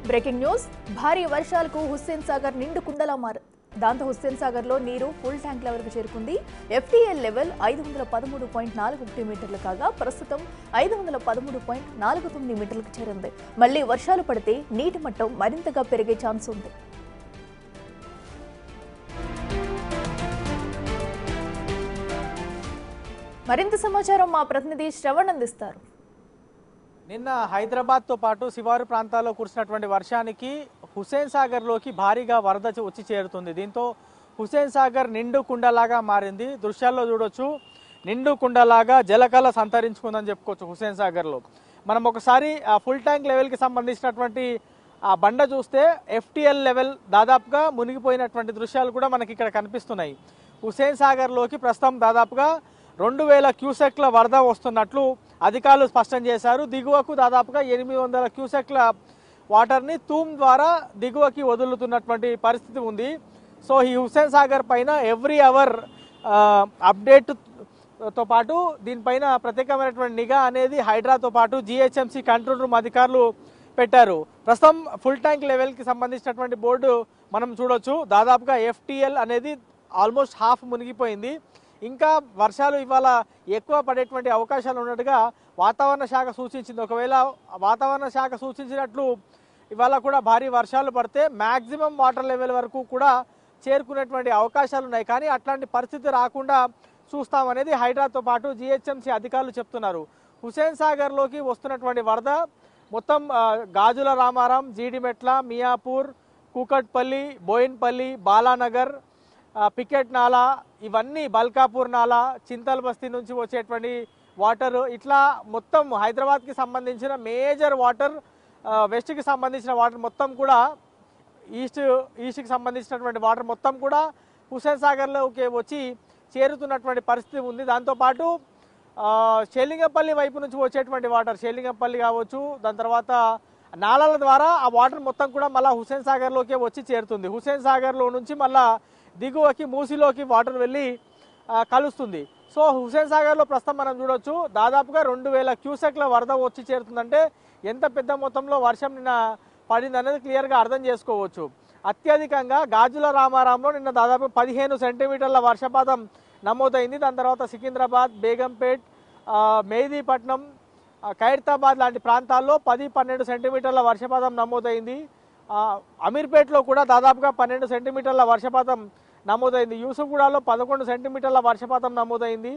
Breaking news భారీ వర్షాలకు హుస్సేన్ సాగర్ నిండు కుండలా మారింది. దాంతో హుస్సేన్ సాగర్ లో నీరు ఫుల్ ట్యాంక్ లెవెల్ కు చేరుకుంది. FTL లెవెల్ 513.41 మీటర్లు కాగా ప్రస్తుతం 513.49 మీటర్లకు చేరింది. మళ్లీ వర్షాలు పడితే నీటి మట్టం మరింతగా పెరిగే ఛాన్స్ ఉంది. మరింత సమాచారం మా ప్రతినిధి శ్రవణ్ అందిస్తారు. నిన్న హైదరాబాద్తో పాటు శివారు ప్రాంతాల్లో కురిసినటువంటి వర్షానికి హుస్సేన్ సాగర్లోకి భారీగా వరద వచ్చి చేరుతుంది. దీంతో హుస్సేన్ సాగర్ నిండు కుండలాగా మారింది. దృశ్యాల్లో చూడొచ్చు, నిండు కుండలాగా జలకళ సంతరించుకుందని చెప్పుకోవచ్చు హుస్సేన్ సాగర్లో. మనం ఒకసారి ఫుల్ ట్యాంక్ లెవెల్కి సంబంధించినటువంటి ఆ బండ చూస్తే FTL లెవెల్ దాదాపుగా మునిగిపోయినటువంటి దృశ్యాలు కూడా మనకి ఇక్కడ కనిపిస్తున్నాయి. హుస్సేన్ సాగర్లోకి ప్రస్తుతం దాదాపుగా 2000 క్యూసెక్ల వరద వస్తున్నట్లు అధికారులు స్పష్టం చేశారు. దిగువకు దాదాపుగా 800 క్యూసెక్ల వాటర్ని తూమ్ ద్వారా దిగువకి వదులుతున్నటువంటి పరిస్థితి ఉంది. సో ఈ హుస్సేన్ సాగర్ పైన ఎవ్రీ అవర్ అప్డేట్తో పాటు దీనిపైన ప్రత్యేకమైనటువంటి నిఘా అనేది హైడ్రాతో పాటు GHMC కంట్రోల్ రూమ్ అధికారులు పెట్టారు. ప్రస్తుతం ఫుల్ ట్యాంక్ లెవెల్కి సంబంధించినటువంటి బోర్డు మనం చూడొచ్చు. దాదాపుగా FTL అనేది ఆల్మోస్ట్ హాఫ్ మునిగిపోయింది. ఇంకా వర్షాలు ఇవాళ ఎక్కువ పడేటువంటి అవకాశాలు ఉన్నట్టుగా వాతావరణ శాఖ సూచించింది. ఒకవేళ వాతావరణ శాఖ సూచించినట్లు ఇవాళ కూడా భారీ వర్షాలు పడితే మ్యాక్సిమం వాటర్ లెవెల్ వరకు కూడా చేరుకునేటువంటి అవకాశాలు ఉన్నాయి. కానీ అట్లాంటి పరిస్థితి రాకుండా చూస్తామనేది హైడ్రాతో పాటు GHMC అధికారులు చెప్తున్నారు. హుస్సేన్ సాగర్లోకి వస్తున్నటువంటి వరద మొత్తం గాజుల రామారం, జీడిమెట్ల, మియాపూర్, కూకట్పల్లి, బోయిన్పల్లి, బాలానగర్, పికెట్ నాలా, ఇవన్నీ బల్కాపూర్ నాలా, చింతల్ బస్తీ నుంచి వచ్చేటువంటి వాటర్, ఇట్లా మొత్తం హైదరాబాద్కి సంబంధించిన మేజర్ వాటర్, వెస్ట్కి సంబంధించిన వాటర్ మొత్తం కూడా ఈస్ట్కి సంబంధించినటువంటి వాటర్ మొత్తం కూడా హుస్సేన్ సాగర్లోకి వచ్చి చేరుతున్నటువంటి పరిస్థితి ఉంది. దాంతోపాటు షేలింగపల్లి వైపు నుంచి వచ్చేటువంటి వాటర్, షేలింగపల్లి కావచ్చు, దాని తర్వాత నాలాల ద్వారా ఆ వాటర్ మొత్తం కూడా మళ్ళీ హుస్సేన్ సాగర్లోకి వచ్చి చేరుతుంది. హుస్సేన్ సాగర్లో నుంచి మళ్ళీ దిగువకి మూసిలోకి వాటర్ వెళ్ళి కలుస్తుంది. సో హుస్సేన్ సాగర్లో ప్రస్తుతం మనం చూడొచ్చు దాదాపుగా 2000 క్యూసెక్ల వరద వచ్చి చేరుతుందంటే ఎంత పెద్ద మొత్తంలో వర్షం నిన్న పడింది అనేది క్లియర్గా అర్థం చేసుకోవచ్చు. అత్యధికంగా గాజుల రామారంలో నిన్న దాదాపు 15 సెంటీమీటర్ల వర్షపాతం నమోదైంది. దాని తర్వాత సికింద్రాబాద్, బేగంపేట్, మెహదీపట్నం, ఖైరతాబాద్ లాంటి ప్రాంతాల్లో 10-12 సెంటీమీటర్ల వర్షపాతం నమోదైంది. అమీర్పేట్లో కూడా దాదాపుగా 12 సెంటీమీటర్ల వర్షపాతం నమోదైంది. యూసుఫ్గూడలో 11 సెంటీమీటర్ల వర్షపాతం నమోదైంది.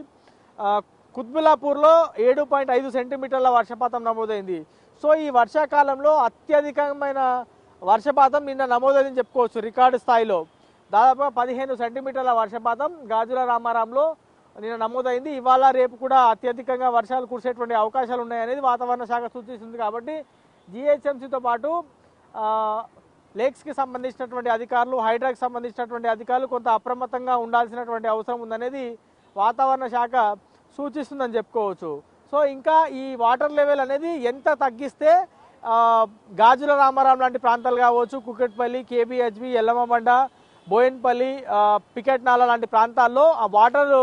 కుత్బుల్లాపూర్లో 7.5 సెంటీమీటర్ల వర్షపాతం నమోదైంది. సో ఈ వర్షాకాలంలో అత్యధికమైన వర్షపాతం నిన్న నమోదైందని చెప్పుకోవచ్చు. రికార్డు స్థాయిలో దాదాపుగా 15 సెంటీమీటర్ల వర్షపాతం గాజుల రామారంలో నిన్న నమోదైంది. ఇవాళ రేపు కూడా అత్యధికంగా వర్షాలు కురిసేటువంటి అవకాశాలు ఉన్నాయనేది వాతావరణ శాఖ సూచిస్తుంది. కాబట్టి GHMCతో పాటు లేక్స్కి సంబంధించినటువంటి అధికారులు, హైడ్రాకి సంబంధించినటువంటి అధికారులు కొంత అప్రమత్తంగా ఉండాల్సినటువంటి అవసరం ఉందనేది వాతావరణ శాఖ సూచిస్తుందని చెప్పుకోవచ్చు. సో ఇంకా ఈ వాటర్ లెవెల్ అనేది ఎంత తగ్గిస్తే గాజుల రామారం లాంటి ప్రాంతాలు కావచ్చు, కుకట్పల్లి, KBHB, ఎల్లమ్మబండ, బోయిన్పల్లి, పికెట్ నాలా లాంటి ప్రాంతాల్లో ఆ వాటర్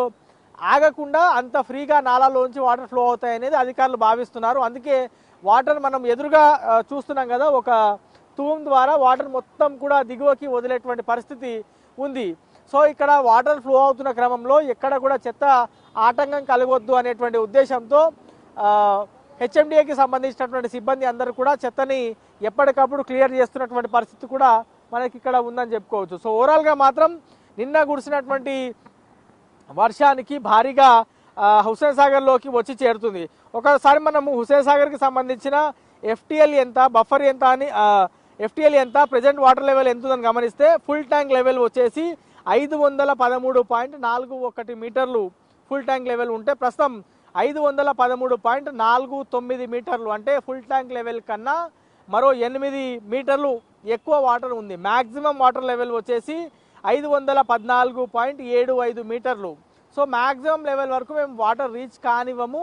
ఆగకుండా అంత ఫ్రీగా నాలాలోంచి వాటర్ ఫ్లో అవుతాయి అనేది అధికారులు భావిస్తున్నారు. అందుకే వాటర్ మనం ఎదురుగా చూస్తున్నాం కదా, ఒక తూమ్ ద్వారా వాటర్ మొత్తం కూడా దిగువకి వదిలేటువంటి పరిస్థితి ఉంది. సో ఇక్కడ వాటర్ ఫ్లో అవుతున్న క్రమంలో ఎక్కడ కూడా చెత్త ఆటంకం కలగొద్దు అనేటువంటి ఉద్దేశంతో HMDAకి సంబంధించినటువంటి సిబ్బంది అందరూ కూడా చెత్తని ఎప్పటికప్పుడు క్లియర్ చేస్తున్నటువంటి పరిస్థితి కూడా మనకి ఇక్కడ ఉందని చెప్పుకోవచ్చు. సో ఓవరాల్గా మాత్రం నిన్న కురిసినటువంటి వర్షానికి భారీగా హుస్సేన్ సాగర్లోకి వచ్చి చేరుతుంది. ఒకసారి మనము హుస్సేన్ సాగర్కి సంబంధించిన FTL ఎంత, బఫర్ ఎంత అని, FTL ఎంత, ప్రెజెంట్ వాటర్ లెవెల్ ఎంత ఉందని గమనిస్తే ఫుల్ ట్యాంక్ లెవెల్ వచ్చేసి 513.41 మీటర్లు ఫుల్ ట్యాంక్ లెవెల్ ఉంటే ప్రస్తుతం 513.49 మీటర్లు అంటే ఫుల్ ట్యాంక్ లెవెల్ కన్నా మరో 8 మీటర్లు ఎక్కువ వాటర్ ఉంది. మ్యాక్సిమం వాటర్ లెవెల్ వచ్చేసి 514.75 మీటర్లు. సో మ్యాక్సిమం లెవెల్ వరకు మేము వాటర్ రీచ్ కానివ్వము,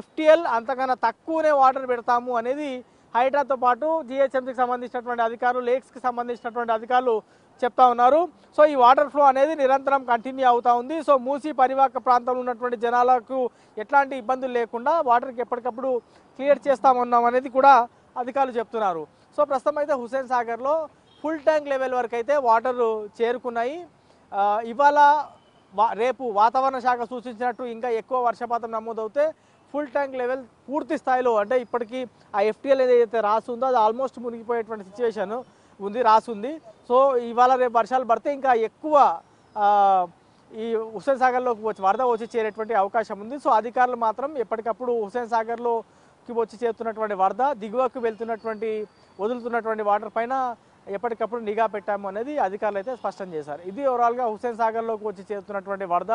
FTL అంతకన్నా తక్కువనే వాటర్ పెడతాము అనేది హైడ్రాతో పాటు GHMCకి సంబంధించినటువంటి అధికారులు, లేక్స్కి సంబంధించినటువంటి అధికారులు చెప్తా ఉన్నారు. సో ఈ వాటర్ ఫ్లో అనేది నిరంతరం కంటిన్యూ అవుతా ఉంది. సో మూసీ పరివాహక ప్రాంతంలో ఉన్నటువంటి జనాలకు ఎట్లాంటి ఇబ్బందులు లేకుండా వాటర్కి ఎప్పటికప్పుడు క్లియర్ చేస్తామన్నాం అనేది కూడా అధికారులు చెప్తున్నారు. సో ప్రస్తుతం అయితే హుస్సేన్ సాగర్లో ఫుల్ ట్యాంక్ లెవెల్ వరకు అయితే వాటర్ చేరుకున్నాయి. ఇవాళ రేపు వాతావరణ శాఖ సూచించినట్టు ఇంకా ఎక్కువ వర్షపాతం నమోదవుతే ఫుల్ ట్యాంక్ లెవెల్ పూర్తి స్థాయిలో అంటే ఇప్పటికీ ఆ FTL ఏదైతే రాసుందో అది ఆల్మోస్ట్ మునిగిపోయేటువంటి సిచ్యువేషన్ ఉంది రాసుంది. సో ఇవాళ రేపు వర్షాలు పడితే ఇంకా ఎక్కువ ఈ హుస్సేన్ సాగర్లోకి వరద వచ్చి చేరేటువంటి అవకాశం ఉంది. సో అధికారులు మాత్రం ఎప్పటికప్పుడు హుస్సేన్ సాగర్లోకి వచ్చి చేరుతున్నటువంటి వరద దిగువకు వెళ్తున్నటువంటి వదులుతున్నటువంటి వాటర్ పైన ఎప్పటికప్పుడు నిఘా పెట్టాము అనేది అధికారులు అయితే స్పష్టం చేశారు. ఇది ఓవరాల్గా హుస్సేన్ సాగర్లోకి వచ్చి చేరుతున్నటువంటి వరద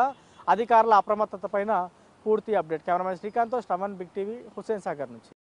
అధికారుల అప్రమత్తత పైన పూర్తి అప్డేట్. కెమెరామెన్ శ్రీకాంత్తో శ్రవణ్, బిగ్ టీవీ, హుస్సేన్ సాగర్ నుంచి.